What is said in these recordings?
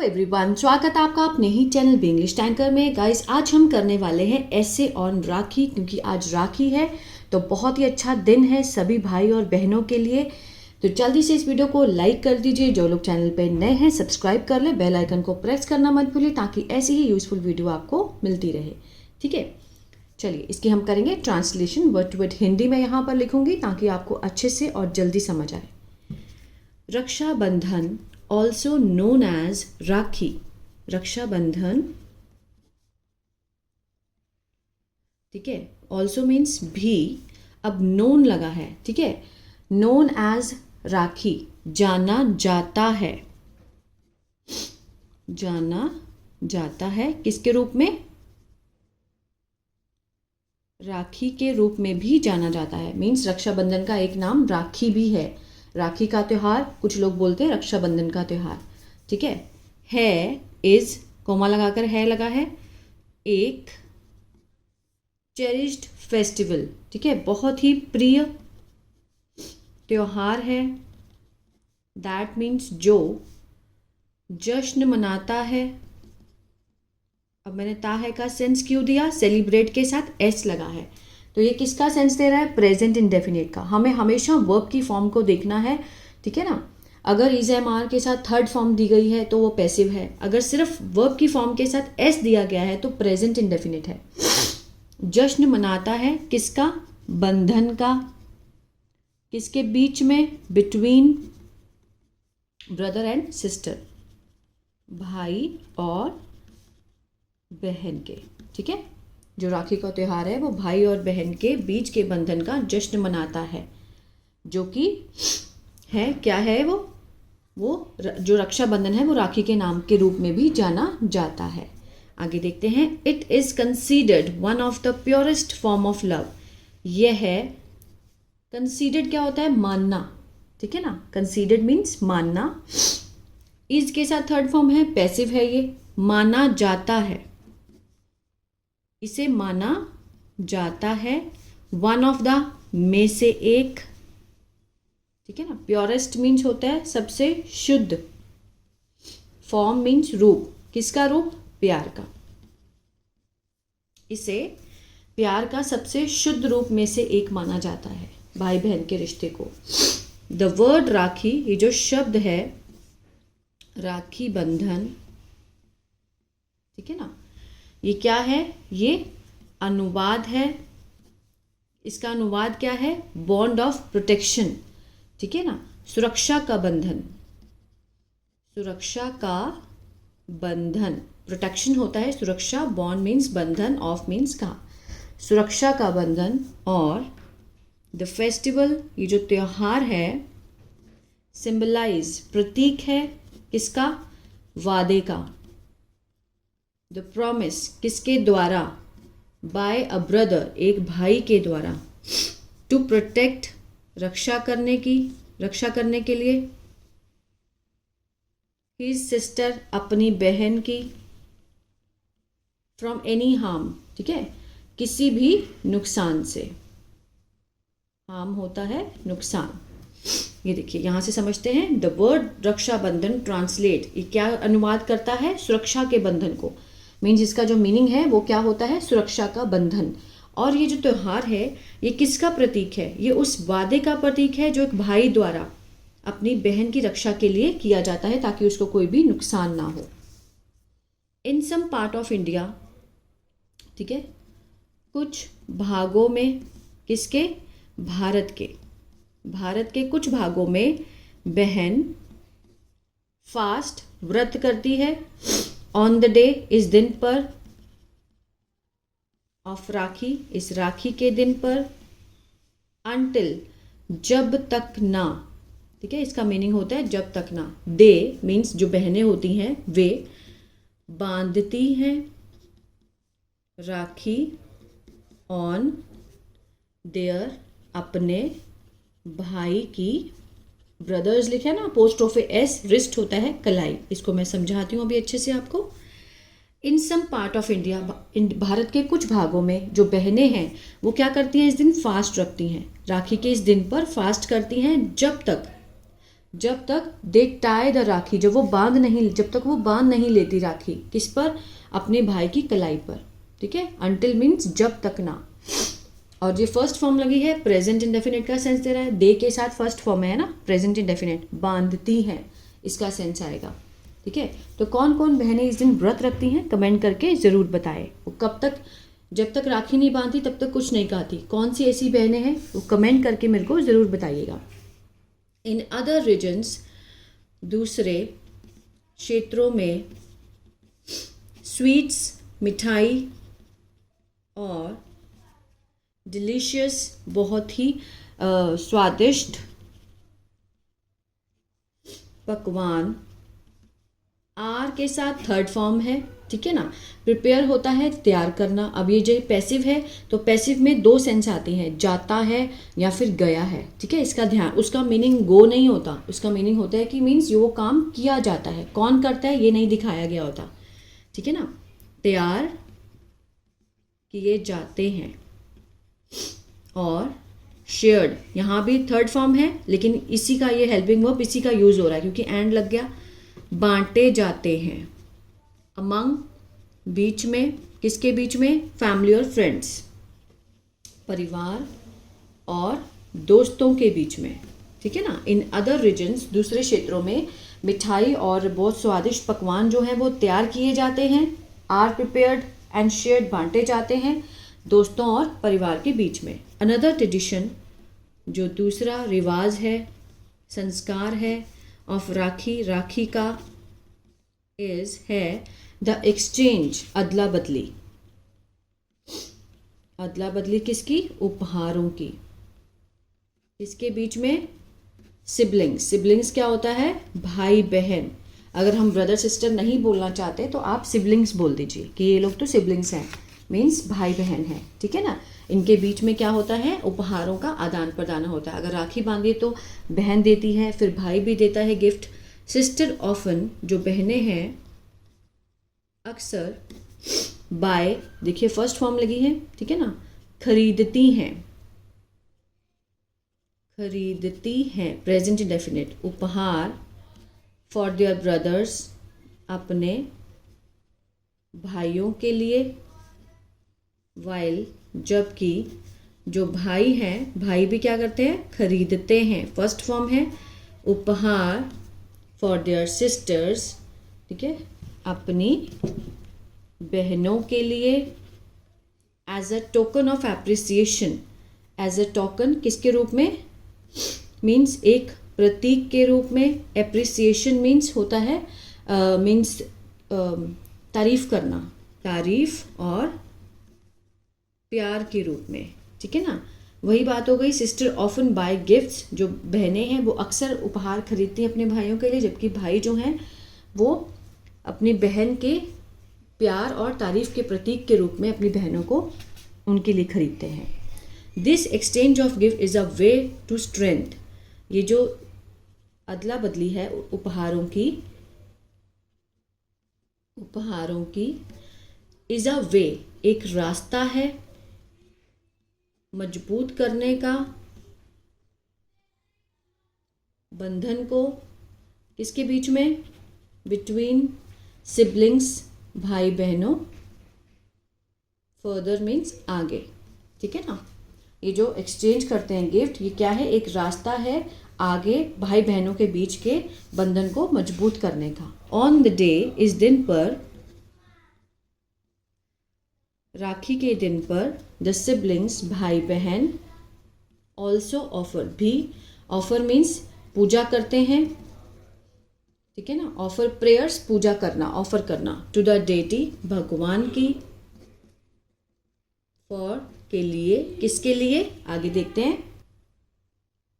Everyone, स्वागत है आपका अपने ही चैनल बी इंग्लिश टैंकर में। गाइस, आज हम करने वाले हैं ऐसे ऑन राखी, क्योंकि आज राखी है तो बहुत ही अच्छा दिन है सभी भाई और बहनों के लिए। तो जल्दी से इस वीडियो को लाइक कर दीजिए। जो लोग चैनल पे नए हैं सब्सक्राइब कर ले, बेल आइकन को प्रेस करना मत भूलिए ताकि ऐसी ही यूजफुल वीडियो आपको मिलती रहे। ठीक है, चलिए इसकी हम करेंगे translation. Word to word Hindi में यहाँ पर लिखूंगी ताकि आपको अच्छे से और जल्दी समझ आए। रक्षाबंधन, also known as राखी, रक्षाबंधन, ठीक है। also means भी, अब known लगा है, ठीक है। known as राखी, जाना जाता है, जाना जाता है किसके रूप में? राखी के रूप में भी जाना जाता है। मीन्स रक्षाबंधन का एक नाम राखी भी है। राखी का त्यौहार कुछ लोग बोलते हैं रक्षाबंधन का त्यौहार, ठीक है। इज कोमा लगाकर है लगा है, एक चेरिश्ड फेस्टिवल, ठीक है, बहुत ही प्रिय त्यौहार है। दैट मीन्स जो जश्न मनाता है। अब मैंने ता है का सेंस क्यों दिया? सेलिब्रेट के साथ एस लगा है, तो ये किसका सेंस दे रहा है? प्रेजेंट इंडेफिनिट का। हमें हमेशा वर्ब की फॉर्म को देखना है, ठीक है ना। अगर इज एम आर के साथ थर्ड फॉर्म दी गई है तो वो पैसिव है। अगर सिर्फ वर्ब की फॉर्म के साथ एस दिया गया है तो प्रेजेंट इंडेफिनिट है। जश्न मनाता है किसका? बंधन का। किसके बीच में? बिटवीन ब्रदर एंड सिस्टर, भाई और बहन के, ठीक है। जो राखी का त्यौहार है वो भाई और बहन के बीच के बंधन का जश्न मनाता है, जो कि है क्या है? वो जो रक्षाबंधन है वो राखी के नाम के रूप में भी जाना जाता है। आगे देखते हैं। It is considered one of the purest form of love. यह है, कंसीडर्ड क्या होता है? मानना, ठीक है ना। कंसीडर्ड मीन्स मानना। इज के साथ थर्ड फॉर्म है, पैसिव है। ये माना जाता है, इसे माना जाता है। वन ऑफ द, में से एक, ठीक है ना। प्योरेस्ट मीन्स होता है सबसे शुद्ध। फॉर्म मीन्स रूप, किसका रूप? प्यार का। इसे प्यार का सबसे शुद्ध रूप में से एक माना जाता है भाई बहन के रिश्ते को। द वर्ड राखी, ये जो शब्द है राखी बंधन, ठीक है ना, ये क्या है? ये अनुवाद है। इसका अनुवाद क्या है? बॉन्ड ऑफ प्रोटेक्शन, ठीक है ना। सुरक्षा का बंधन, सुरक्षा का बंधन। प्रोटेक्शन होता है सुरक्षा, बॉन्ड मीन्स बंधन, ऑफ मीन्स का। सुरक्षा का बंधन। और द फेस्टिवल, ये जो त्योहार है, सिंबलाइज, प्रतीक है किसका? वादे का। द प्रॉमिस, किसके द्वारा? बाय अ ब्रदर, एक भाई के द्वारा। टू प्रोटेक्ट, रक्षा करने की, रक्षा करने के लिए। हिज सिस्टर, अपनी बहन की। फ्रॉम एनी हार्म, ठीक है, किसी भी नुकसान से। हार्म होता है नुकसान। ये देखिए यहां से समझते हैं। द वर्ड रक्षाबंधन ट्रांसलेट, ये क्या अनुवाद करता है? सुरक्षा के बंधन को। मीन्स इसका जो मीनिंग है वो क्या होता है? सुरक्षा का बंधन। और ये जो त्यौहार है ये किसका प्रतीक है? ये उस वादे का प्रतीक है जो एक भाई द्वारा अपनी बहन की रक्षा के लिए किया जाता है ताकि उसको कोई भी नुकसान ना हो। इन सम पार्ट ऑफ इंडिया, ठीक है, कुछ भागों में, किसके? भारत के। भारत के कुछ भागों में बहन फास्ट, व्रत करती है। ऑन द डे, इस दिन पर। ऑफ राखी, इस राखी के दिन पर। अनटिल, जब तक ना, ठीक है, इसका मीनिंग होता है जब तक ना। दे मीन्स जो बहनें होती हैं वे बांधती हैं राखी ऑन देयर, अपने भाई की। ब्रदर्स लिखे ना, पोस्ट ऑफ एस, रिस्ट होता है कलाई। इसको मैं समझाती हूँ अभी अच्छे से आपको। In some part of India, Bharat के कुछ भागों में जो बहनें हैं वो क्या करती हैं? इस दिन फास्ट रखती हैं। राखी के इस दिन पर फास्ट करती हैं जब तक जब तक दे टाई द राखी, जब तक वो बांध नहीं लेती राखी, किस पर, अपने भाई की कलाई पर, ठीक है। अंटिल मीन्स जब तक ना। और ये फर्स्ट फॉर्म लगी है, प्रेजेंट इंडेफिनिट का सेंस दे रहा है, दे के साथ फर्स्ट फॉर्म है ना, प्रेजेंट इंडेफिनिट, बांधती हैं, इसका सेंस आएगा, ठीक है। तो कौन कौन बहनें इस दिन व्रत रखती हैं, कमेंट करके ज़रूर बताएं। वो कब तक, जब तक राखी नहीं बांधती तब तक कुछ नहीं खाती। कौन सी ऐसी बहनें हैं वो कमेंट करके मेरे को ज़रूर बताइएगा। इन अदर रीजन्स, दूसरे क्षेत्रों में, स्वीट्स, मिठाई और डिलीशियस, बहुत ही स्वादिष्ट पकवान, आर के साथ थर्ड फॉर्म है, ठीक है ना। प्रिपेयर होता है तैयार करना। अब ये जो पैसिव है तो पैसिव में दो सेंस आती हैं, जाता है या फिर गया है, ठीक है। इसका ध्यान, उसका मीनिंग गो नहीं होता, उसका मीनिंग होता है कि मीन्स वो काम किया जाता है, कौन करता है ये नहीं दिखाया गया होता, ठीक है ना। तैयार किए जाते हैं। और शेयर्ड, यहाँ भी थर्ड फॉर्म है लेकिन इसी का ये हेल्पिंग वर्ब इसी का यूज हो रहा है क्योंकि एंड लग गया। बांटे जाते हैं। अमंग, बीच में, किसके बीच में, फैमिली और फ्रेंड्स, परिवार और दोस्तों के बीच में, ठीक है ना। इन अदर रीजन्स, दूसरे क्षेत्रों में मिठाई और बहुत स्वादिष्ट पकवान जो हैं वो तैयार किए जाते हैं, आर प्रिपेयर्ड एंड शेयर्ड, बांटे जाते हैं दोस्तों और परिवार के बीच में। अनदर ट्रेडिशन, जो दूसरा रिवाज है, संस्कार है, ऑफ राखी, राखी का, इज है द एक्सचेंज, अदला बदली। अदला बदली किसकी, उपहारों की, इसके बीच में। सिबलिंग्स, सिबलिंग्स क्या होता है, भाई बहन। अगर हम ब्रदर सिस्टर नहीं बोलना चाहते तो आप सिबलिंग्स बोल दीजिए कि ये लोग तो सिबलिंग्स हैं, मीन्स भाई बहन है, ठीक है ना। इनके बीच में क्या होता है, उपहारों का आदान प्रदान होता है। अगर राखी बांधिए तो बहन देती है, फिर भाई भी देता है गिफ्ट। सिस्टर ऑफन, जो बहनें हैं अक्सर, बाय, देखिए फर्स्ट फॉर्म लगी है, ठीक है ना, खरीदती हैं, खरीदती हैं, प्रेजेंट इंडेफिनिट, उपहार, फॉर देयर ब्रदर्स, अपने भाइयों के लिए, वाइल, जबकि जो भाई हैं, भाई भी क्या करते हैं, खरीदते हैं, फर्स्ट फॉर्म है, उपहार, फॉर देयर सिस्टर्स, ठीक है, अपनी बहनों के लिए, as a token of appreciation, as a token किसके रूप में, मीन्स एक प्रतीक के रूप में। एप्रिसिएशन मीन्स होता है मीन्स तारीफ करना, तारीफ और प्यार के रूप में, ठीक है ना। वही बात हो गई, सिस्टर ऑफन बाय गिफ्ट्स, जो बहनें हैं वो अक्सर उपहार खरीदती हैं अपने भाइयों के लिए, जबकि भाई जो हैं वो अपनी बहन के प्यार और तारीफ के प्रतीक के रूप में अपनी बहनों को उनके लिए खरीदते हैं। This exchange of gift is a way to strength, ये जो अदला बदली है उपहारों की इज़ अ वे, एक रास्ता है मजबूत करने का बंधन को, किसके बीच में, बिटवीन सिबलिंग्स, भाई बहनों, फर्दर मीन्स आगे, ठीक है ना। ये जो एक्सचेंज करते हैं गिफ्ट, ये क्या है, एक रास्ता है आगे भाई बहनों के बीच के बंधन को मजबूत करने का। ऑन द डे, इस दिन पर, राखी के दिन पर, द सिबलिंग्स, भाई बहन, ऑल्सो ऑफर, भी, ऑफर मीन्स पूजा करते हैं, ठीक है ना, ऑफर प्रेयर्स, पूजा करना, ऑफर करना, टू द डेटी, भगवान की, फॉर, के लिए, किसके लिए, आगे देखते हैं।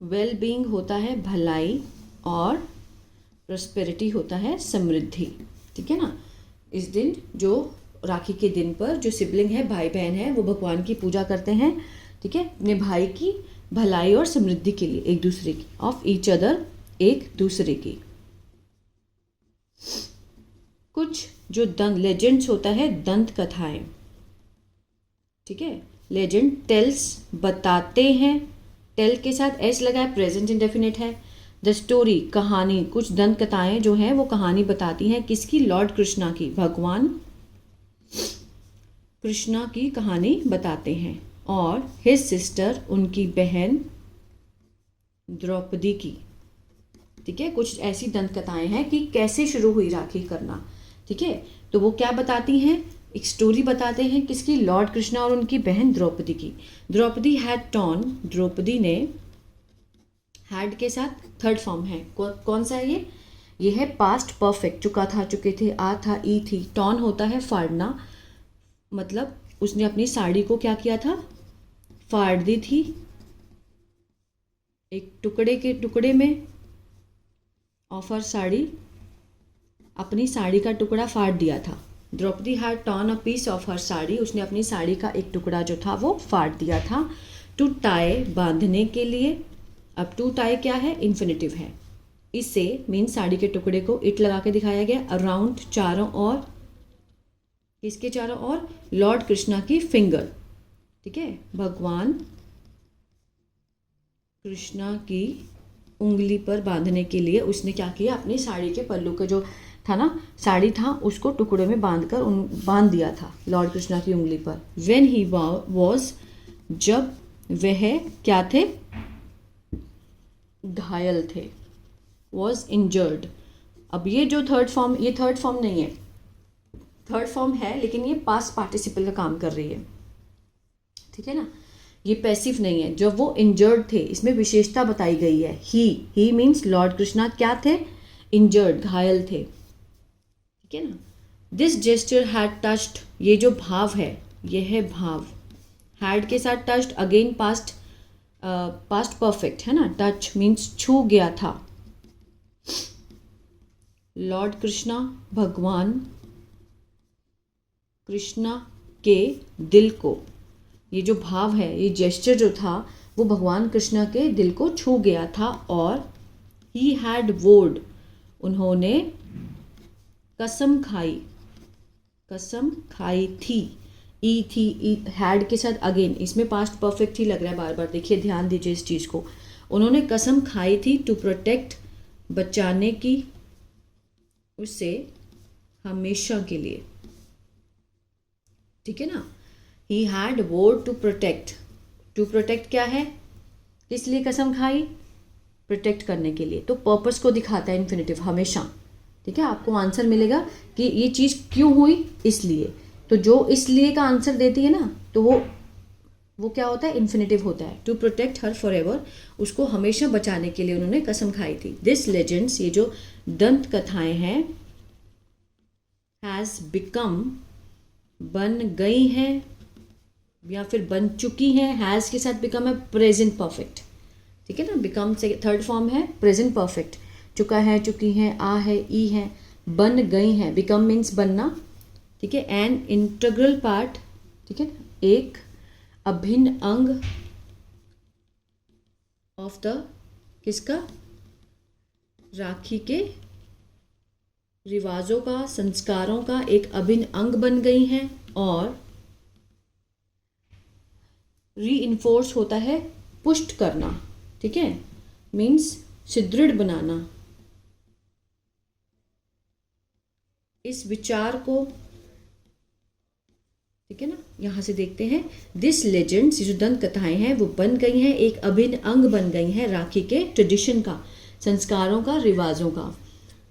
वेल बीइंग होता है भलाई और प्रोस्पेरिटी होता है समृद्धि, ठीक है ना। इस दिन जो राखी के दिन पर जो सिबलिंग है, भाई बहन है, वो भगवान की पूजा करते हैं, ठीक है, अपने भाई की भलाई और समृद्धि के लिए, एक दूसरे की, ऑफ ईच अदर, एक दूसरे की। कुछ जो लेजेंड्स होता है, दंत कथाएं, ठीक है, लेजेंड, टेल्स, बताते हैं, टेल के साथ एस लगा है, प्रेजेंट इंडेफिनिट है। द स्टोरी कहानी, कुछ दंत कथाएं जो हैं वो कहानी बताती हैं किसकी, लॉर्ड कृष्णा की, भगवान कृष्णा की कहानी बताते हैं। और हिज सिस्टर, उनकी बहन द्रौपदी की। ठीक है, कुछ ऐसी दंत कथाएं हैं कि कैसे शुरू हुई राखी करना। ठीक है, तो वो क्या बताती हैं, एक स्टोरी बताते हैं किसकी, लॉर्ड कृष्णा और उनकी बहन द्रौपदी की। द्रौपदी हैड टॉर्न, द्रौपदी ने, हैड के साथ थर्ड फॉर्म है, कौन सा है ये है पास्ट परफेक्ट, चुका था, चुके थे, आ था, ई थी। टॉर्न होता है फाड़ना, मतलब उसने अपनी साड़ी को क्या किया था, फाड़ दी थी, एक टुकड़े के टुकड़े में ऑफर साड़ी, अपनी साड़ी का टुकड़ा फाड़ दिया था। Draupadi had torn a piece of her sari, उसने अपनी साड़ी का एक टुकड़ा जो था वो फाड़ दिया था। टू टाई, बांधने के लिए। अब टू टाई क्या है, इन्फिनिटिव है। इससे मीन साड़ी के टुकड़े को इट लगा के दिखाया गया, अराउंड, चारों ओर, किसके चारों ओर, लॉर्ड कृष्णा की फिंगर। ठीक है, भगवान कृष्णा की उंगली पर बांधने के लिए उसने क्या किया, अपनी साड़ी के पल्लू का जो था ना, साड़ी था, उसको टुकड़ों में बांध दिया था लॉर्ड कृष्णा की उंगली पर। व्हेन ही वॉज, जब वह क्या थे, घायल थे, वॉज इंजर्ड। अब ये जो थर्ड फॉर्म, ये थर्ड फॉर्म नहीं है, थर्ड फॉर्म है लेकिन ये पास्ट पार्टिसिपल का काम कर रही है। ठीक है ना, ये पैसिव नहीं है। जब वो इंजर्ड थे, इसमें विशेषता बताई गई है, ही मीन्स लॉर्ड कृष्णा क्या थे, इंजर्ड, घायल थे। ठीक है ना, दिस जेस्चर हैड टच्ड, ये जो भाव है, ये है भाव, हैड के साथ टच्ड, अगेन पास्ट परफेक्ट है ना, टच मीन्स छू गया था। लॉर्ड कृष्णा, भगवान कृष्णा के दिल को, ये जो भाव है, ये जेस्चर जो था वो भगवान कृष्णा के दिल को छू गया था। और ही हैड वोड, उन्होंने कसम खाई, कसम खाई थी, ई थी, ई हैड के साथ अगेन, इसमें पास्ट परफेक्ट ही लग रहा है बार बार, देखिए ध्यान दीजिए इस चीज़ को। उन्होंने कसम खाई थी, टू प्रोटेक्ट, बचाने की, उससे हमेशा के लिए। ठीक है ना, ही हैड वोर टू प्रोटेक्ट, टू प्रोटेक्ट क्या है, किस लिए कसम खाई, प्रोटेक्ट करने के लिए, तो पर्पस को दिखाता है इन्फिनिटिव, हमेशा। ठीक है, आपको आंसर मिलेगा कि ये चीज़ क्यों हुई, इसलिए। तो जो इसलिए का आंसर देती है ना, तो वो क्या होता है, इन्फिनिटिव होता है। To protect her forever, उसको हमेशा बचाने के लिए उन्होंने कसम खाई थी। दिस लेजेंड्स, ये जो दंत कथाएं हैं, हैज़ बिकम, बन गई हैं या फिर बन चुकी हैं, हैज़ के साथ बिकम है प्रेजेंट परफेक्ट। ठीक है ना, बिकम से थर्ड फॉर्म है प्रेजेंट परफेक्ट, चुका है, चुकी हैं, आ है, ई है, बन गई हैं, बिकम मीन्स बनना। ठीक है, एन इंटीग्रल पार्ट, ठीक है, एक अभिन्न अंग ऑफ द, किसका, राखी के रिवाजों का, संस्कारों का एक अभिन्न अंग बन गई हैं। और री इन्फोर्स होता है पुष्ट करना। ठीक है, मीन्स सुदृढ़ बनाना, इस विचार को। ठीक है ना, यहाँ से देखते हैं, दिस लेजेंड्स, जो दंत कथाएं हैं वो बन गई हैं, एक अभिन्न अंग बन गई हैं राखी के ट्रेडिशन का, संस्कारों का, रिवाजों का।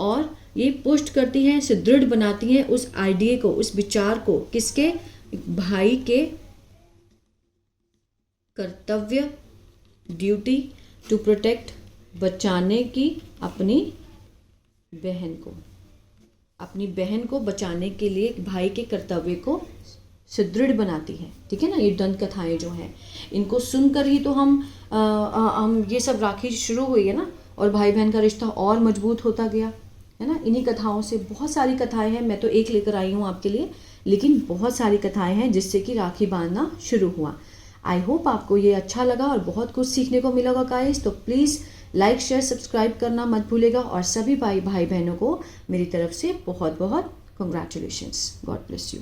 और ये पुष्ट करती हैं, सुदृढ़ बनाती हैं उस आइडिया को, उस विचार को, किसके, भाई के कर्तव्य, ड्यूटी, टू प्रोटेक्ट, बचाने की, अपनी बहन को, अपनी बहन को बचाने के लिए भाई के कर्तव्य को सुदृढ़ बनाती है। ठीक है ना, ये दंत कथाएं जो हैं, इनको सुनकर ही तो हम ये सब राखी शुरू हुई है ना, और भाई बहन का रिश्ता और मजबूत होता गया है ना, इन्हीं कथाओं से। बहुत सारी कथाएं हैं, मैं तो एक लेकर आई हूँ आपके लिए, लेकिन बहुत सारी कथाएं हैं जिससे कि राखी बांधना शुरू हुआ। आई होप आपको ये अच्छा लगा और बहुत कुछ सीखने को मिला होगा गाइस। तो प्लीज़ लाइक, शेयर, सब्सक्राइब करना मत भूलेगा। और सभी भाई बहनों को मेरी तरफ से बहुत बहुत कंग्रेचुलेशंस। God bless you.